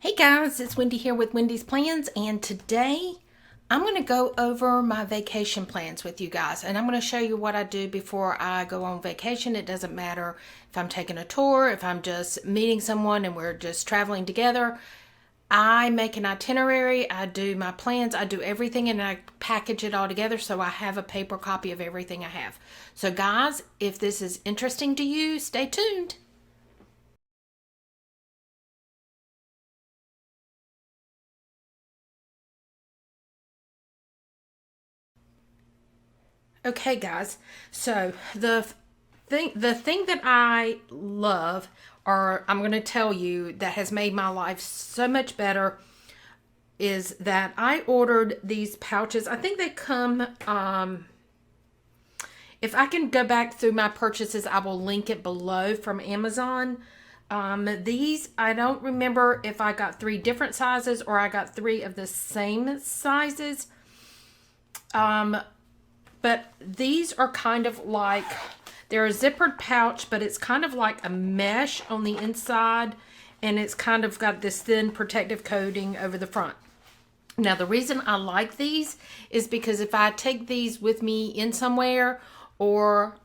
Hey guys, it's Wendy here with Wendy's Plans, and today I'm going to go over my vacation plans with you guys, and I'm going to show you what I do before I go on vacation. It doesn't matter if I'm taking a tour, if I'm just meeting someone and we're just traveling together. I make an itinerary, I do my plans, I do everything, and I package it all together so I have a paper copy of everything I have. So guys, if this is interesting to you, stay tuned. Okay, guys. So the thing that I love, or I'm going to tell you that has made my life so much better, is that I ordered these pouches. I think they come. If I can go back through my purchases, I will link it below from Amazon. These, I don't remember if I got three different sizes or I got three of the same sizes. But these are kind of like, they're a zippered pouch, but it's kind of like a mesh on the inside, and it's kind of got this thin protective coating over the front. Now, the reason I like these is because if I take these with me in somewhere, or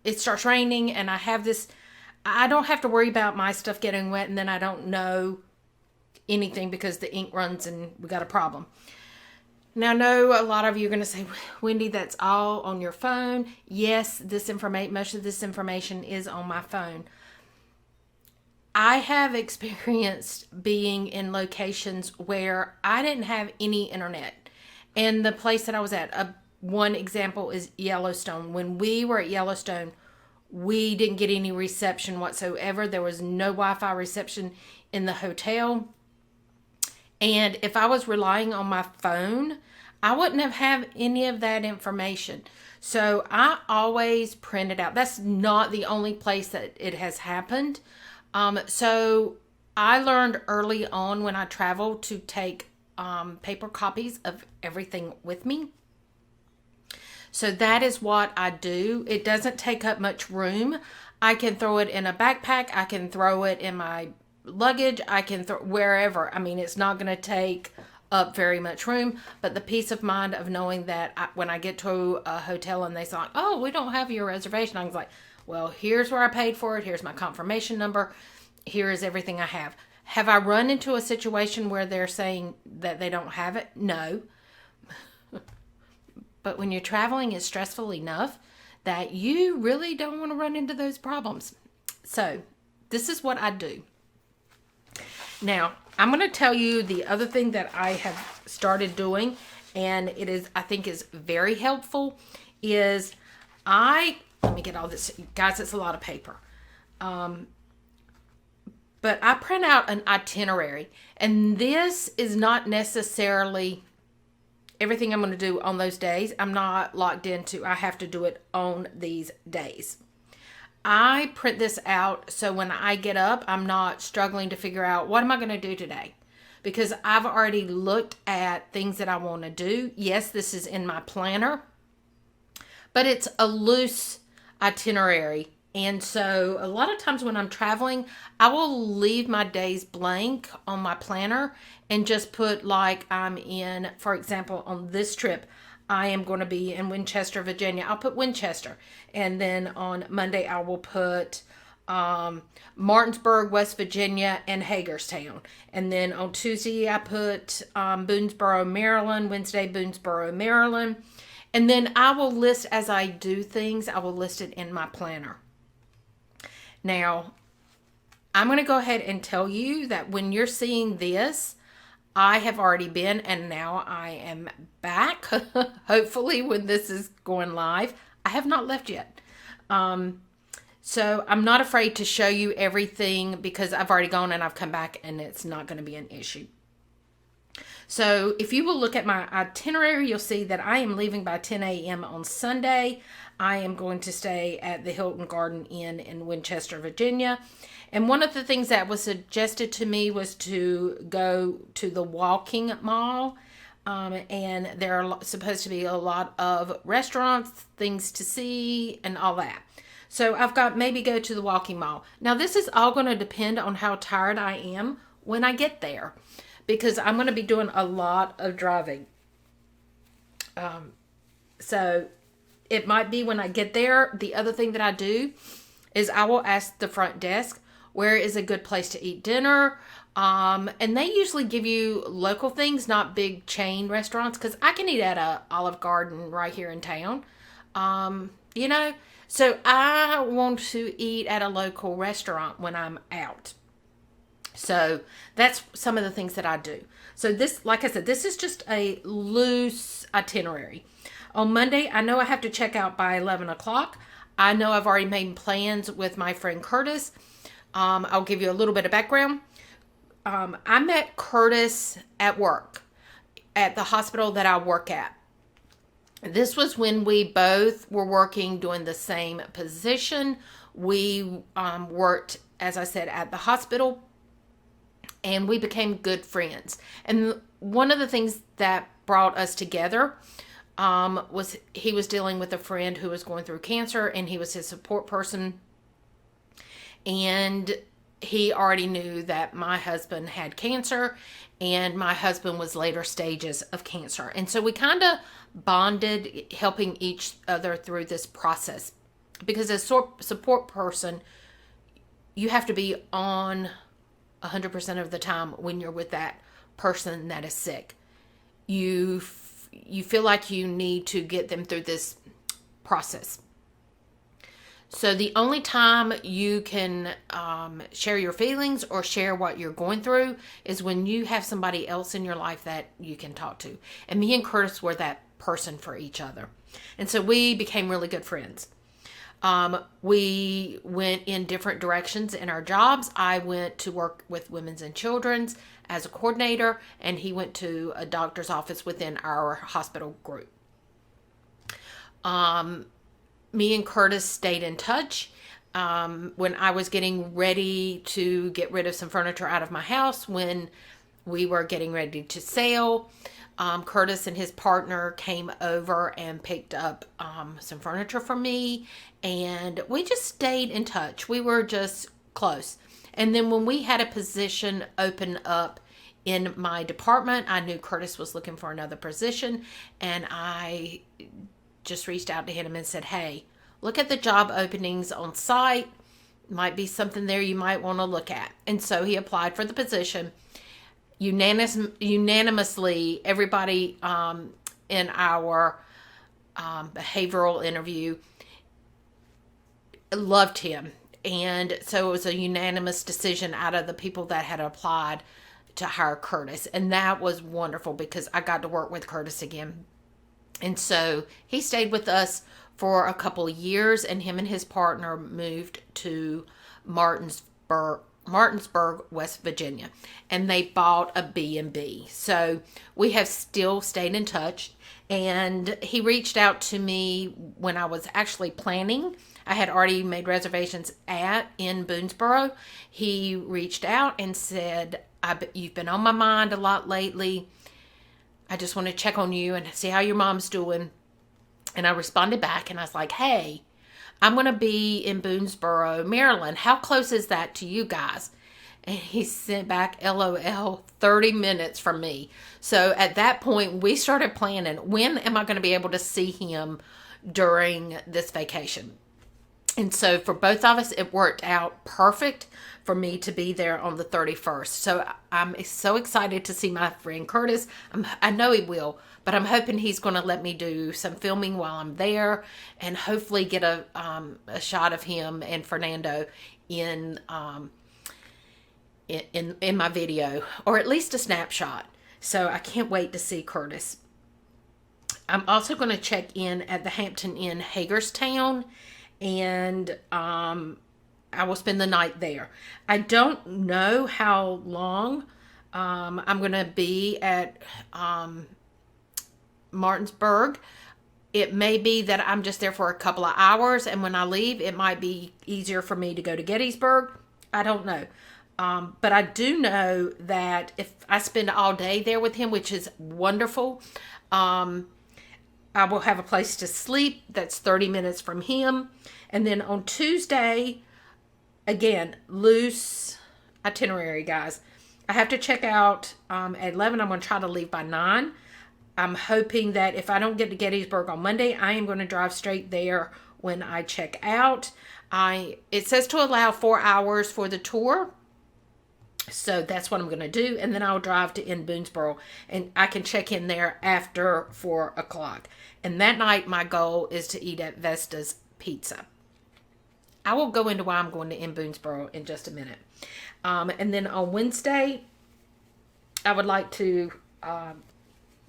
it starts raining and I have this, I don't have to worry about my stuff getting wet and then I don't know anything because the ink runs and we got a problem. Now, I know a lot of you are going to say, Wendy, that's all on your phone. Yes, most of this information is on my phone. I have experienced being in locations where I didn't have any internet. And the place that I was at, one example is Yellowstone. When we were at Yellowstone, we didn't get any reception whatsoever. There was no Wi-Fi reception in the hotel. And if I was relying on my phone, I wouldn't have any of that information. So I always print it out. That's not the only place that it has happened. So I learned early on when I traveled to take paper copies of everything with me. So that is what I do. It doesn't take up much room. I can throw it in a backpack. I can throw it in my luggage. I can throw wherever. I mean, it's not going to take up very much room, but the peace of mind of knowing that when I get to a hotel and they say, oh, we don't have your reservation, I was like, well, here's where I paid for it. Here's my confirmation number. Here is everything I have. Have I run into a situation where they're saying that they don't have it? No. But when you're traveling, it's stressful enough that you really don't want to run into those problems. So this is what I do. Now, I'm going to tell you the other thing that I have started doing, and I think is very helpful, is let me get all this. Guys, it's a lot of paper. But I print out an itinerary, and this is not necessarily everything I'm going to do on those days. I'm not locked into, I have to do it on these days. I print this out so when I get up, I'm not struggling to figure out what am I going to do today, because I've already looked at things that I want to do. Yes, this is in my planner, but it's a loose itinerary. And so a lot of times when I'm traveling, I will leave my days blank on my planner and just put, like, I'm in, for example, on this trip, I am going to be in Winchester, Virginia. I'll put Winchester. And then on Monday, I will put Martinsburg, West Virginia, and Hagerstown. And then on Tuesday, I put Boonesboro, Maryland. Wednesday, Boonesboro, Maryland. And then I will list, as I do things, I will list it in my planner. Now, I'm going to go ahead and tell you that when you're seeing this, I have already been, and now I am back. Hopefully when this is going live, I have not left yet. So I'm not afraid to show you everything because I've already gone and I've come back, and it's not going to be an issue. So if you will look at my itinerary, you'll see that I am leaving by 10 a.m. on Sunday. I am going to stay at the Hilton Garden Inn in Winchester, Virginia. And one of the things that was suggested to me was to go to the Walking Mall. And there are supposed to be a lot of restaurants, things to see, and all that. So I've got maybe go to the Walking Mall. Now, this is all going to depend on how tired I am when I get there, because I'm going to be doing a lot of driving. So it might be when I get there. The other thing that I do is I will ask the front desk, where is a good place to eat dinner? And they usually give you local things, not big chain restaurants, because I can eat at a Olive Garden right here in town. You know, so I want to eat at a local restaurant when I'm out. So that's some of the things that I do. So this, like I said, this is just a loose itinerary. On Monday, I know I have to check out by 11 o'clock. I know I've already made plans with my friend Curtis. I'll give you a little bit of background. I met Curtis at work, at the hospital that I work at. This was when we both were working, doing the same position. We worked, as I said, at the hospital, and we became good friends. And one of the things that brought us together was he was dealing with a friend who was going through cancer, and he was his support person. And he already knew that my husband had cancer, and my husband was later stages of cancer. And so we kind of bonded, helping each other through this process. Because as a support person, you have to be on 100% of the time when you're with that person that is sick. You feel like you need to get them through this process. So the only time you can share your feelings or share what you're going through is when you have somebody else in your life that you can talk to. And me and Curtis were that person for each other. And so we became really good friends. We went in different directions in our jobs. I went to work with Women's and Children's as a coordinator, and he went to a doctor's office within our hospital group. Me and Curtis stayed in touch. When I was getting ready to get rid of some furniture out of my house, when we were getting ready to sell, Curtis and his partner came over and picked up some furniture for me, and we just stayed in touch. We were just close. And then when we had a position open up in my department, I knew Curtis was looking for another position, and I just reached out to him and said, hey, look at the job openings on site. Might be something there you might want to look at. And so he applied for the position. Unanimously, everybody in our behavioral interview loved him. And so it was a unanimous decision out of the people that had applied to hire Curtis. And that was wonderful because I got to work with Curtis again. And so he stayed with us for a couple of years, and him and his partner moved to Martinsburg, West Virginia, and they bought a B&B. So we have still stayed in touch, and he reached out to me when I was actually planning. I had already made reservations in Boonesboro. He reached out and said, you've been on my mind a lot lately. I just want to check on you and see how your mom's doing. And I responded back, and I was like, hey, I'm going to be in Boonesboro, Maryland. How close is that to you guys? And he sent back, LOL, 30 minutes from me. So at that point, we started planning, when am I going to be able to see him during this vacation? And so for both of us, it worked out perfect for me to be there on the 31st. So I'm so excited to see my friend Curtis. I know he will, but I'm hoping he's going to let me do some filming while I'm there, and hopefully get a shot of him and Fernando in my video, or at least a snapshot. So I can't wait to see Curtis. I'm also going to check in at the Hampton Inn, Hagerstown, and I will spend the night there. I don't know how long I'm going to be at Martinsburg. It may be that I'm just there for a couple of hours, and when I leave, it might be easier for me to go to Gettysburg. I don't know. But I do know that if I spend all day there with him, which is wonderful, I will have a place to sleep that's 30 minutes from him. And then on Tuesday, again, loose itinerary, guys. I have to check out at 11. I'm going to try to leave by 9. I'm hoping that if I don't get to Gettysburg on Monday, I am going to drive straight there when I check out. It says to allow 4 hours for the tour. So that's what I'm going to do. And then I'll drive to in Boonesboro. And I can check in there after 4 o'clock. And that night, my goal is to eat at Vesta's Pizza. I will go into why I'm going to in Boonesboro in just a minute. And then on Wednesday, I would like to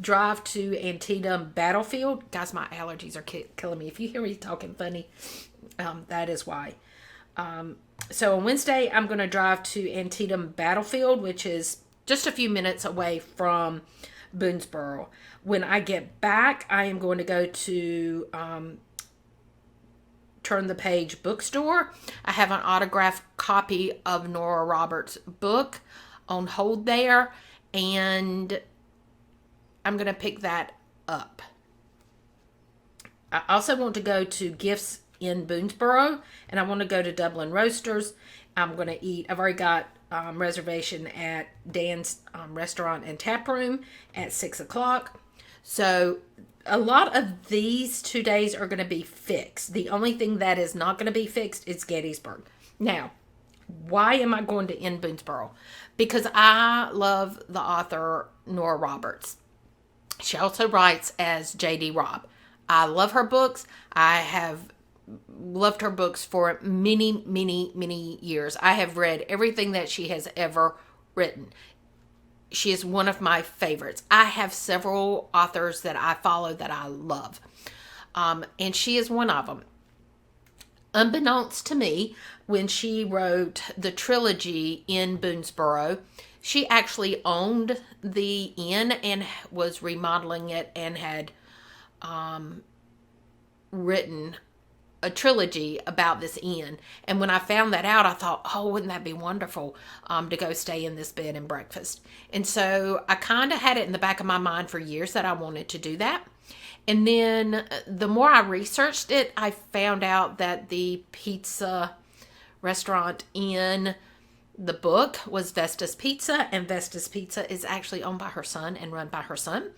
drive to Antietam Battlefield. Guys, my allergies are killing me. If you hear me talking funny, that is why. So on Wednesday, I'm going to drive to Antietam Battlefield, which is just a few minutes away from Boonesboro. When I get back, I am going to go to Turn the Page bookstore. I have an autographed copy of Nora Roberts' book on hold there, and I'm going to pick that up. I also want to go to Gifts in Boonesboro, and I want to go to Dublin Roasters. I'm going to eat. I've already got reservation at Dan's Restaurant and Tap Room at 6 o'clock. So a lot of these 2 days are going to be fixed. The only thing that is not going to be fixed is Gettysburg. Now, why am I going to in Boonesboro? Because I love the author Nora Roberts. She also writes as J.D. Robb. I love her books. I have loved her books for many, many, many years. I have read everything that she has ever written. She is one of my favorites. I have several authors that I follow that I love. And she is one of them. Unbeknownst to me, when she wrote the trilogy in Boonesboro, she actually owned the inn and was remodeling it and had written a trilogy about this inn. And when I found that out, I thought, oh, wouldn't that be wonderful to go stay in this bed and breakfast. And so I kind of had it in the back of my mind for years that I wanted to do that. And then the more I researched it, I found out that the pizza restaurant in the book was Vesta's Pizza, and Vesta's Pizza is actually owned by her son and run by her son.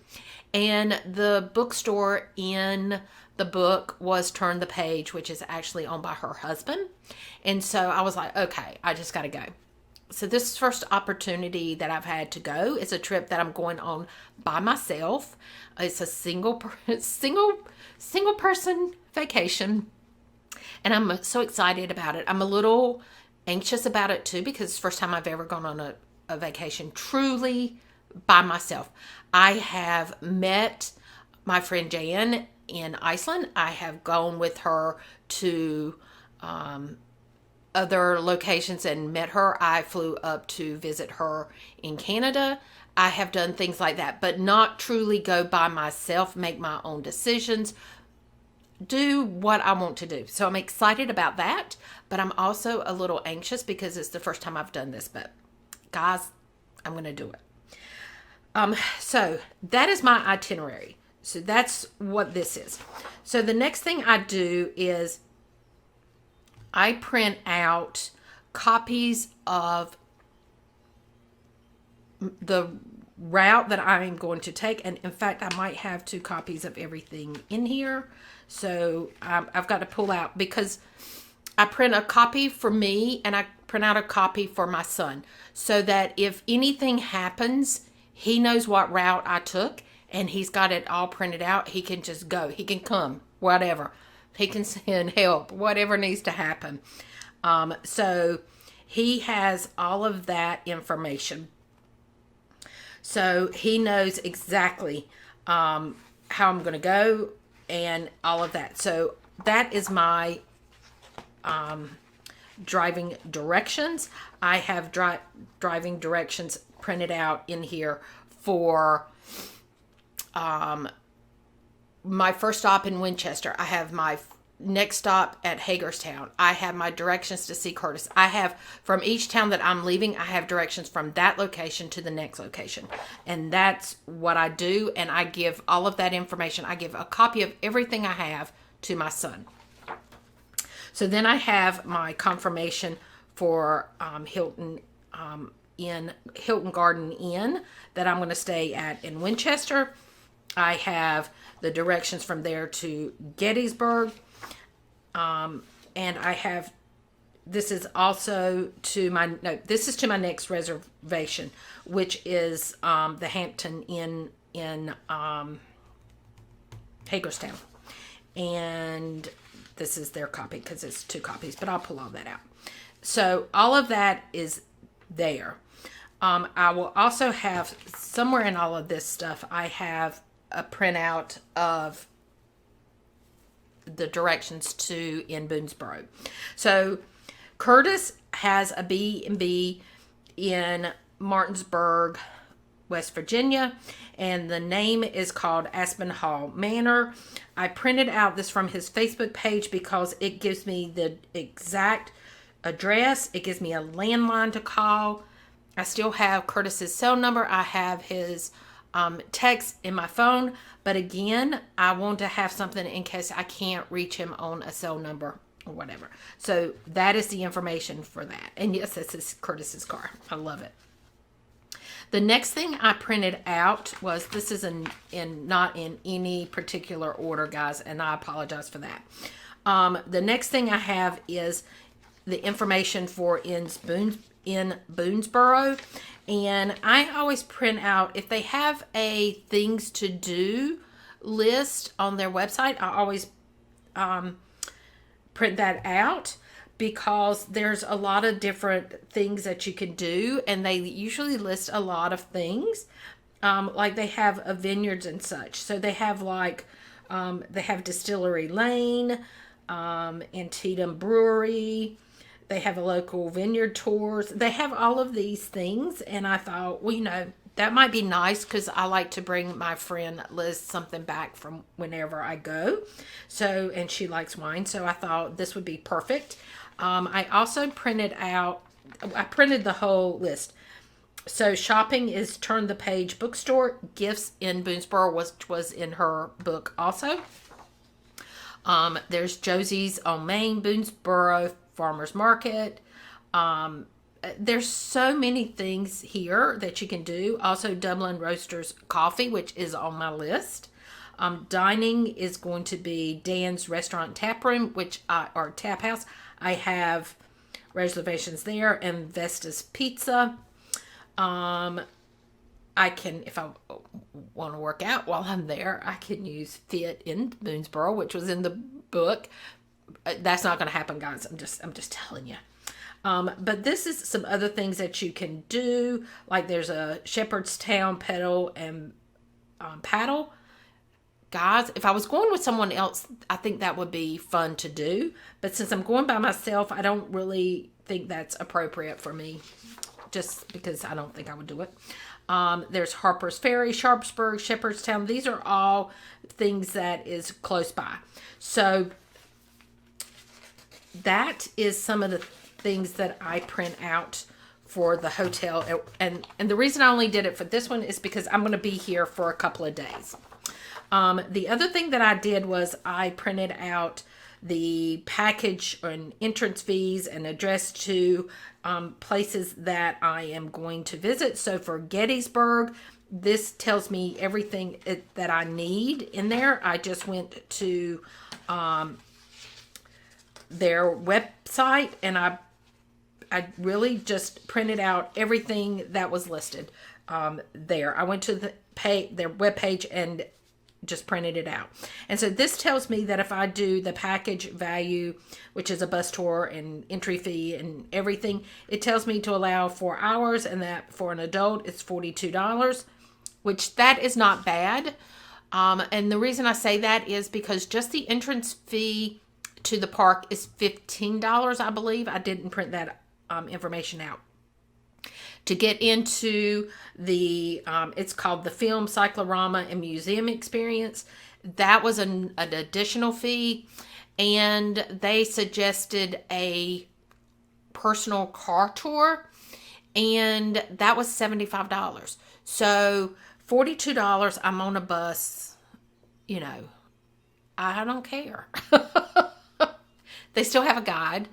And the bookstore in the book was Turn the Page, which is actually owned by her husband. And so I was like, okay, I just got to go. So this first opportunity that I've had to go is a trip that I'm going on by myself. It's a single person vacation. And I'm so excited about it. I'm a little anxious about it too, because it's the first time I've ever gone on a vacation truly by myself. I have met my friend Jan in Iceland. I have gone with her to other locations and met her. I flew up to visit her in Canada. I have done things like that, but not truly go by myself, make my own decisions, do what I want to do. So I'm excited about that, but I'm also a little anxious because it's the first time I've done this. But guys, I'm going to do it. So that is my itinerary. So that's what this is. So the next thing I do is I print out copies of the route that I'm going to take. And in fact, I might have 2 copies of everything in here. So I've got to pull out, because I print a copy for me and I print out a copy for my son, so that if anything happens, he knows what route I took and he's got it all printed out. He can just go. He can come, whatever. He can send help, whatever needs to happen. So he has all of that information. So he knows exactly how I'm going to go and all of that. So that is my driving directions. I have driving directions printed out in here for my first stop in Winchester. I have my next stop at Hagerstown. I have my directions to see Curtis. I have, from each town that I'm leaving, I have directions from that location to the next location. And that's what I do. And I give all of that information. I give a copy of everything I have to my son. So then I have my confirmation for Hilton in Hilton Garden Inn that I'm going to stay at in Winchester. I have the directions from there to Gettysburg. And I have, this is also to my, no, this is to my next reservation, which is the Hampton Inn in Hagerstown. And this is their copy because it's 2 copies, but I'll pull all that out. So all of that is there. I will also have, somewhere in all of this stuff, I have a printout of the directions to in Boonesboro. So Curtis has a B&B in Martinsburg, West Virginia, and the name is called Aspen Hall Manor. I printed out this from his Facebook page because it gives me the exact address. It gives me a landline to call. I still have Curtis's cell number. I have his text in my phone, but again, I want to have something in case I can't reach him on a cell number or whatever. So that is the information for that. And yes, this is Curtis's car. I love it. The next thing I printed out was, this is not in any particular order, guys, and I apologize for that. The next thing I have is the information for in Boonesboro, and I always print out, if they have a things to do list on their website, I always print that out, because there's a lot of different things that you can do, and they usually list a lot of things. Like they have vineyards and such. So they have they have Distillery Lane, Antietam Brewery. They have a local vineyard tours. They have all of these things, and I thought, well, that might be nice, because I like to bring my friend Liz something back from whenever I go. So, and she likes wine, so I thought this would be perfect. I also printed the whole list. So shopping is Turn the Page Bookstore. Gifts in Boonesboro was in her book also. There's Josie's on Main, Boonesboro Farmers Market. There's so many things here that you can do. Also Dublin Roasters Coffee, which is on my list. Dining is going to be Dan's Restaurant Tap Room, or Tap House. I have reservations there, and Vesta's Pizza. I can, if I want to work out while I'm there, I can use Fit in Boonesboro, which was in the book. That's not going to happen, guys. I'm just telling you. But this is some other things that you can do. Like there's a Shepherdstown Pedal and Paddle. Guys, if I was going with someone else, I think that would be fun to do. But since I'm going by myself, I don't really think that's appropriate for me, just because I don't think I would do it. There's Harper's Ferry, Sharpsburg, Shepherdstown. These are all things that is close by. So that is some of the things that I print out for the hotel. And the reason I only did it for this one is because I'm going to be here for a couple of days. The other thing that I did was I printed out the package and entrance fees and address to places that I am going to visit. So for Gettysburg, this tells me everything that I need in there. I just went to their website, and I really just printed out everything that was listed there. I went to their webpage and just printed it out. And so this tells me that if I do the package value, which is a bus tour and entry fee and everything, it tells me to allow 4 hours, and that for an adult it's $42, which that is not bad. And the reason I say that is because just the entrance fee to the park is $15, I believe. I didn't print that information out. To get into the, it's called the Film Cyclorama and Museum Experience. That was an additional fee, and they suggested a personal car tour, and that was $75. So $42, I'm on a bus, I don't care. They still have a guide.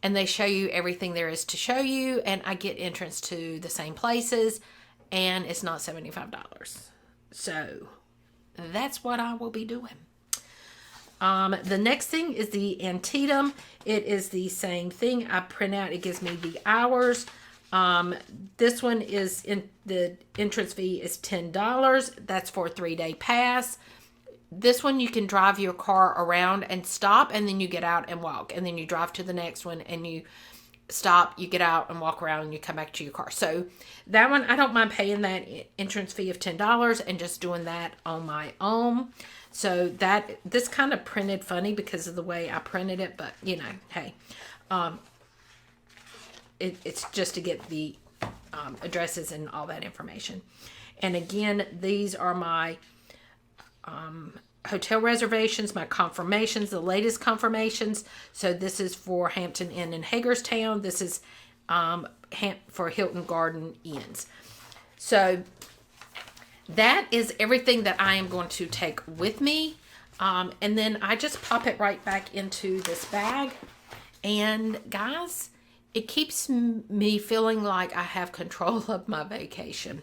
and they show you everything there is to show you, and I get entrance to the same places, and it's not $75. So that's what I will be doing. The next thing is the Antietam. It is the same thing. I print out, it gives me the hours. This one is in the entrance fee is $10. That's for a 3-day pass. This one you can drive your car around and stop, and then you get out and walk, and then you drive to the next one and you stop, you get out and walk around, and you come back to your car. So that one, I don't mind paying that entrance fee of $10 and just doing that on my own. So that, this kind of printed funny because of the way I printed it, but you know, hey, it's just to get the addresses and all that information. And again, these are my hotel reservations, my confirmations, the latest confirmations. So this is for Hampton Inn in Hagerstown. This is for Hilton Garden Inns. So that is everything that I am going to take with me. And then I just pop it right back into this bag. And guys, it keeps me feeling like I have control of my vacation.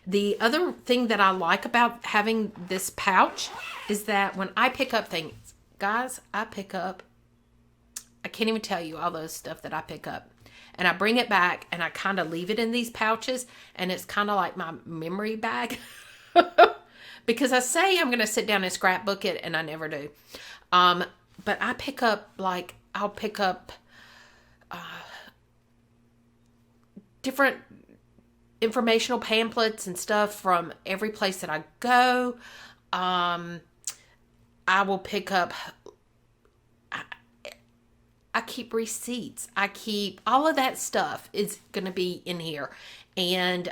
The other thing that I like about having this pouch is that when I pick up things, guys, I can't even tell you all those stuff that I pick up. And I bring it back and I kind of leave it in these pouches, and it's kind of like my memory bag. Because I say I'm going to sit down and scrapbook it, and I never do. But I pick up, like, I'll pick up different informational pamphlets and stuff from every place that I go. I will pick up, I keep receipts. I keep all of that stuff is going to be in here. And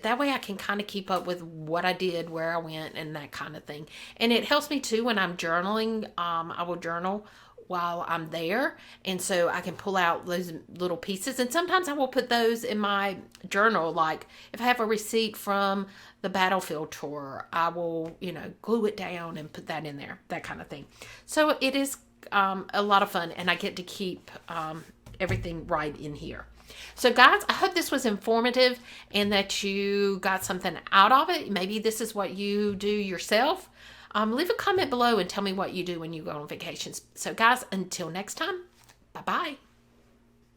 that way I can kind of keep up with what I did, where I went, and that kind of thing. And it helps me too when I'm journaling. I will journal while I'm there, and so I can pull out those little pieces, and sometimes I will put those in my journal. Like if I have a receipt from the battlefield tour, I will, you know, glue it down and put that in there, that kind of thing. So it is a lot of fun, and I get to keep everything right in here. So guys, I hope this was informative and that you got something out of it. Maybe this is what you do yourself. Leave a comment below and tell me what you do when you go on vacations. So guys, until next time, bye-bye.